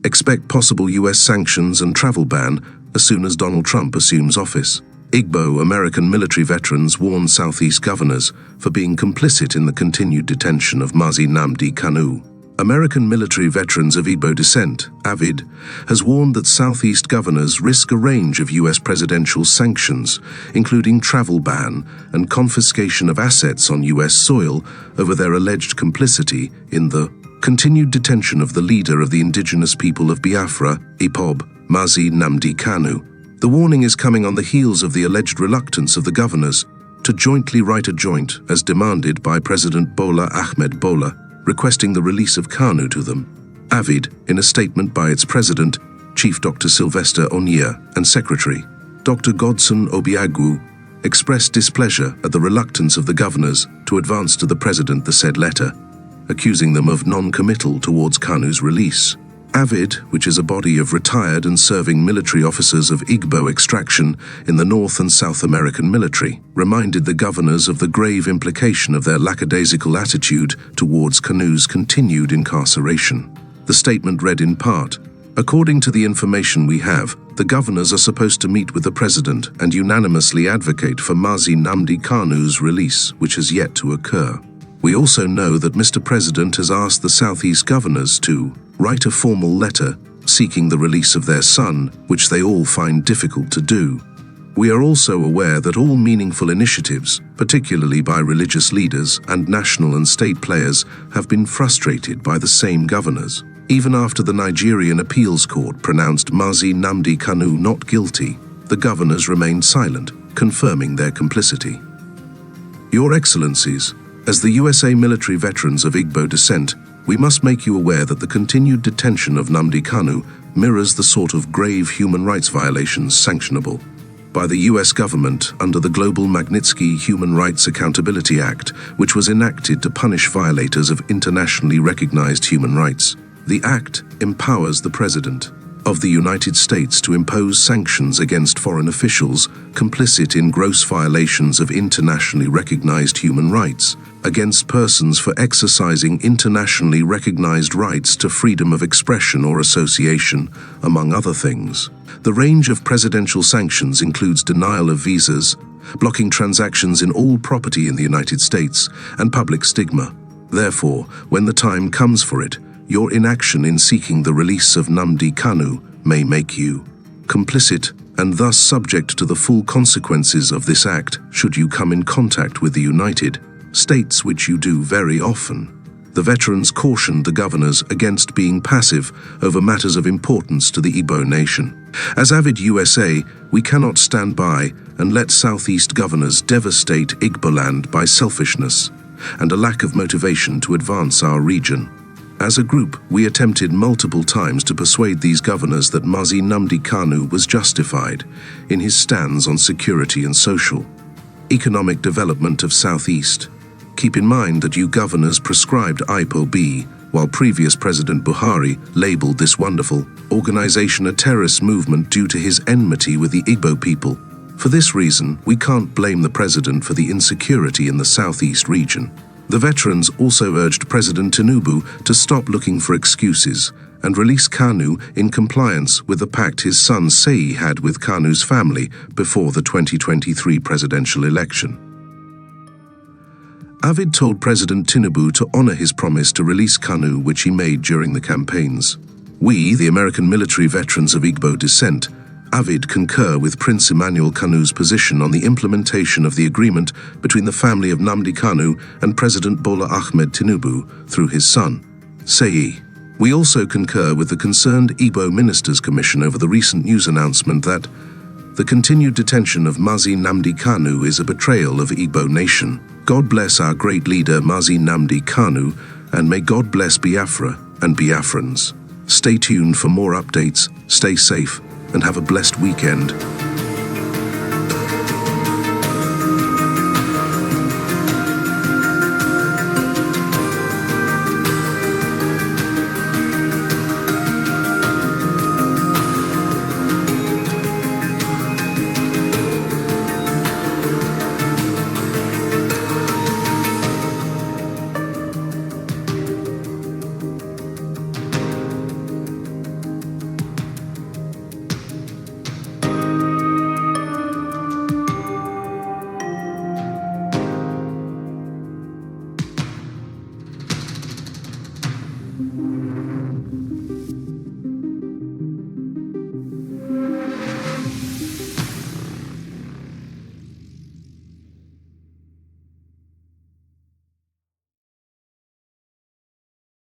Expect possible US sanctions and travel ban as soon as Donald Trump assumes office. Igbo American military veterans warn Southeast governors for being complicit in the continued detention of Mazi Nnamdi Kanu. American military veterans of Igbo descent, AVID, has warned that Southeast governors risk a range of US presidential sanctions, including travel ban and confiscation of assets on US soil over their alleged complicity in the continued detention of the leader of the indigenous people of Biafra, IPOB, Mazi Nnamdi Kanu. The warning is coming on the heels of the alleged reluctance of the governors to jointly write a joint as demanded by President Bola Ahmed Bola, requesting the release of Kanu to them. AVID, in a statement by its president, Chief Dr. Sylvester Onyia, and Secretary, Dr. Godson Obiagwu, expressed displeasure at the reluctance of the governors to advance to the president the said letter, accusing them of non-committal towards Kanu's release. AVID, which is a body of retired and serving military officers of Igbo extraction in the North and South American military, reminded the governors of the grave implication of their lackadaisical attitude towards Kanu's continued incarceration. The statement read in part, "According to the information we have, the governors are supposed to meet with the president and unanimously advocate for Mazi Nnamdi Kanu's release, which has yet to occur. We also know that Mr. President has asked the Southeast governors to write a formal letter seeking the release of their son, which they all find difficult to do. We are also aware that all meaningful initiatives, particularly by religious leaders and national and state players, have been frustrated by the same governors. Even after the Nigerian appeals court pronounced Mazi Nnamdi Kanu not guilty, the governors remained silent, confirming their complicity. Your Excellencies, as the USA military veterans of Igbo descent, we must make you aware that the continued detention of Nnamdi Kanu mirrors the sort of grave human rights violations sanctionable by the US government under the Global Magnitsky Human Rights Accountability Act, which was enacted to punish violators of internationally recognized human rights. The act empowers the President of the United States to impose sanctions against foreign officials complicit in gross violations of internationally recognized human rights, against persons for exercising internationally recognized rights to freedom of expression or association, among other things. The range of presidential sanctions includes denial of visas, blocking transactions in all property in the United States, and public stigma. Therefore, when the time comes for it, your inaction in seeking the release of Nnamdi Kanu may make you complicit and thus subject to the full consequences of this act should you come in contact with the United States, which you do very often. The veterans cautioned the governors against being passive over matters of importance to the Igbo nation. As AVID USA, we cannot stand by and let Southeast governors devastate Igboland by selfishness and a lack of motivation to advance our region. As a group, we attempted multiple times to persuade these governors that Mazi Nnamdi Kanu was justified in his stands on security and social economic development of Southeast. Keep in mind that you governors prescribed IPOB, while previous President Buhari labeled this wonderful organization a terrorist movement due to his enmity with the Igbo people. For this reason, we can't blame the president for the insecurity in the Southeast region. The veterans also urged President Tinubu to stop looking for excuses and release Kanu in compliance with the pact his son Sei had with Kanu's family before the 2023 presidential election. AVID told President Tinubu to honor his promise to release Kanu, which he made during the campaigns. We, the American military veterans of Igbo descent, AVID concur with Prince Emmanuel Kanu's position on the implementation of the agreement between the family of Nnamdi Kanu and President Bola Ahmed Tinubu through his son, Sei. We also concur with the concerned Igbo Ministers' Commission over the recent news announcement that the continued detention of Mazi Nnamdi Kanu is a betrayal of Igbo nation. God bless our great leader Mazi Nnamdi Kanu, and may God bless Biafra and Biafrans. Stay tuned for more updates, stay safe, and have a blessed weekend.